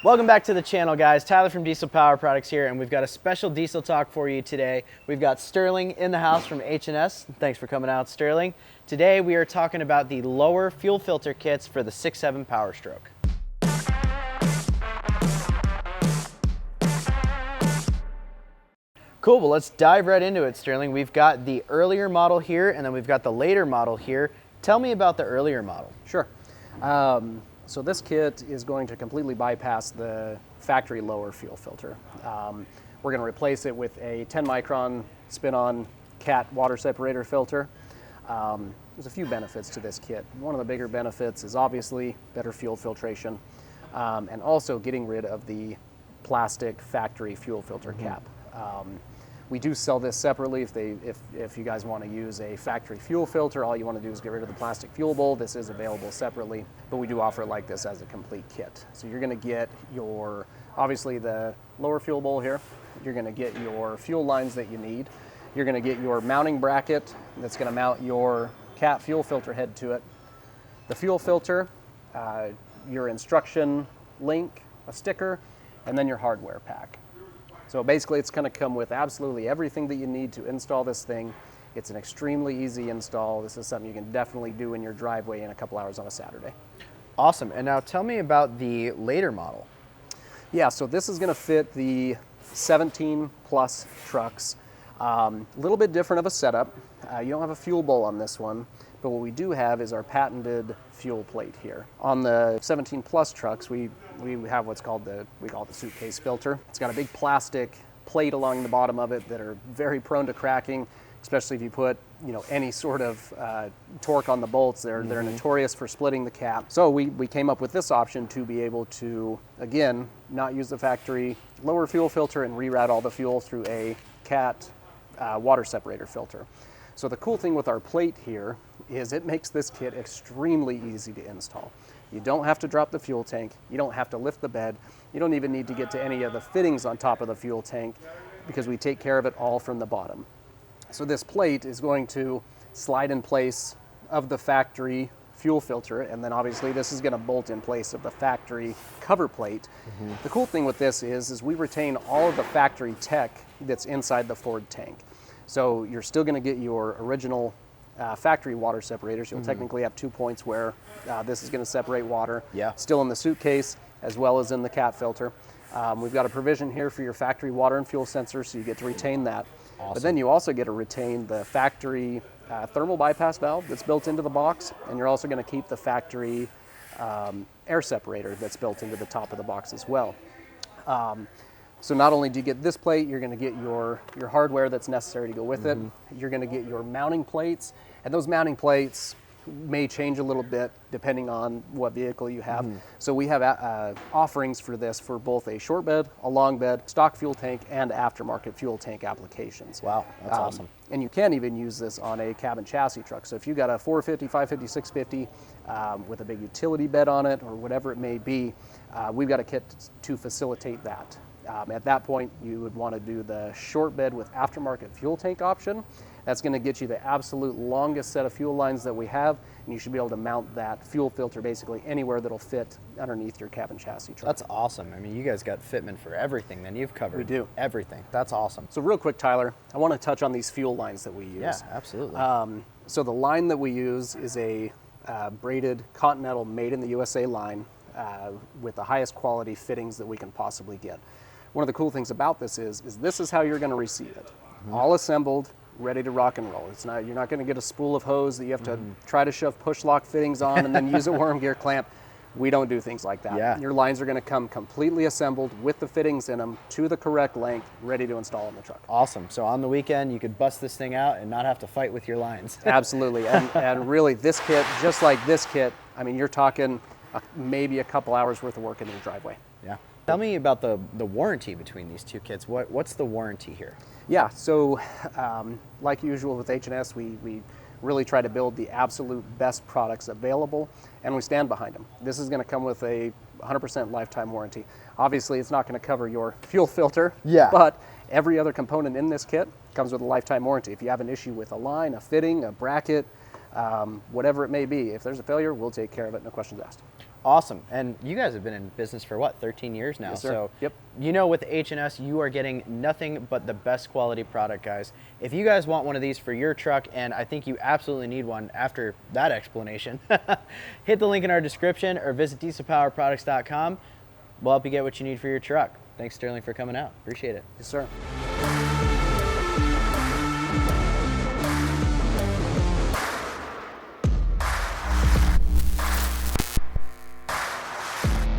Welcome back to the channel, guys. Tyler from Diesel Power Products here, and we've got a special diesel talk for you today. We've got Sterling in the house from H&S. Thanks for coming out, Sterling. Today we are talking about the lower fuel filter kits for the 6.7 Powerstroke. Cool, well let's dive right into it, Sterling. We've got the earlier model here, and then we've got the later model here. Tell me about the earlier model. Sure. So this kit is going to completely bypass the factory lower fuel filter. We're going to replace it with a 10 micron spin-on cat water separator filter. There's a few benefits to this kit. One of the bigger benefits is obviously better fuel filtration, and also getting rid of the plastic factory fuel filter cap. We do sell this separately. If you guys want to use a factory fuel filter, all you want to do is get rid of the plastic fuel bowl. This is available separately, but we do offer it like this as a complete kit. So you're going to get your, obviously the lower fuel bowl here. You're going to get your fuel lines that you need. You're going to get your mounting bracket that's going to mount your cat fuel filter head to it. The fuel filter, your instruction link, a sticker, and then your hardware pack. So basically it's going to come with absolutely everything that you need to install this thing. It's an extremely easy install. This is something you can definitely do in your driveway in a couple hours on a Saturday. Awesome, and now tell me about the later model. Yeah, so this is going to fit the 17 plus trucks. A little bit different of a setup. You don't have a fuel bowl on this one, but what we do have is our patented fuel plate here. On the 17 plus trucks, we have what's called we call it the suitcase filter. It's got a big plastic plate along the bottom of it that are very prone to cracking, especially if you put any sort of torque on the bolts. They're notorious for splitting the cap. So we came up with this option to be able to, again, not use the factory lower fuel filter and reroute all the fuel through a cat water separator filter. So the cool thing with our plate here is it makes this kit extremely easy to install. You don't have to drop the fuel tank. You don't have to lift the bed. You don't even need to get to any of the fittings on top of the fuel tank because we take care of it all from the bottom. So this plate is going to slide in place of the factory fuel filter, and then obviously this is going to bolt in place of the factory cover plate. The cool thing with this is we retain all of the factory tech that's inside the Ford tank. So you're still going to get your original factory water separators. You'll technically have 2 points where this is going to separate water, still in the suitcase as well as in the cat filter. We've got a provision here for your factory water and fuel sensor, so you get to retain that. Awesome. But then you also get to retain the factory thermal bypass valve that's built into the box, and you're also going to keep the factory air separator that's built into the top of the box as well. So not only do you get this plate, you're going to get your hardware that's necessary to go with it. You're going to get your mounting plates, and those mounting plates may change a little bit depending on what vehicle you have. So we have offerings for this for both a short bed, a long bed, stock fuel tank, and aftermarket fuel tank applications. Wow, that's awesome. And you can even use this on a cab and chassis truck. So if you got a 450, 550, 650 with a big utility bed on it or whatever it may be, we've got a kit to facilitate that. At that point, you would want to do the short bed with aftermarket fuel tank option. That's going to get you the absolute longest set of fuel lines that we have, and you should be able to mount that fuel filter basically anywhere that'll fit underneath your cab and chassis truck. That's awesome. I mean, you guys got fitment for everything, then you've covered everything. That's awesome. So real quick, Tyler, I want to touch on these fuel lines that we use. Yeah, absolutely. So the line that we use is a braided Continental made in the USA line with the highest quality fittings that we can possibly get. One of the cool things about this is this is how you're going to receive it. All assembled, ready to rock and roll. You're not going to get a spool of hose that you have to try to shove push lock fittings on and then use a worm gear clamp. We don't do things like that. Yeah. Your lines are going to come completely assembled with the fittings in them to the correct length, ready to install in the truck. Awesome. So on the weekend, you could bust this thing out and not have to fight with your lines. Absolutely. And really, this kit, just like this kit, I mean, you're talking maybe a couple hours worth of work in your driveway. Yeah. Tell me about the warranty between these two kits. What's the warranty here? Yeah, so like usual with H&S, we really try to build the absolute best products available, and we stand behind them. This is going to come with a 100% lifetime warranty. Obviously, it's not going to cover your fuel filter, but every other component in this kit comes with a lifetime warranty. If you have an issue with a line, a fitting, a bracket, whatever it may be, if there's a failure, we'll take care of it, no questions asked. Awesome. And you guys have been in business for what, 13 years now? Yes, sir. So Yep. you know, with H&S, you are getting nothing but the best quality product, guys. If you guys want one of these for your truck, and I think you absolutely need one after that explanation, hit the link in our description or visit dieselpowerproducts.com. We'll help you get what you need for your truck. Thanks, Sterling, for coming out. Appreciate it. Yes, sir.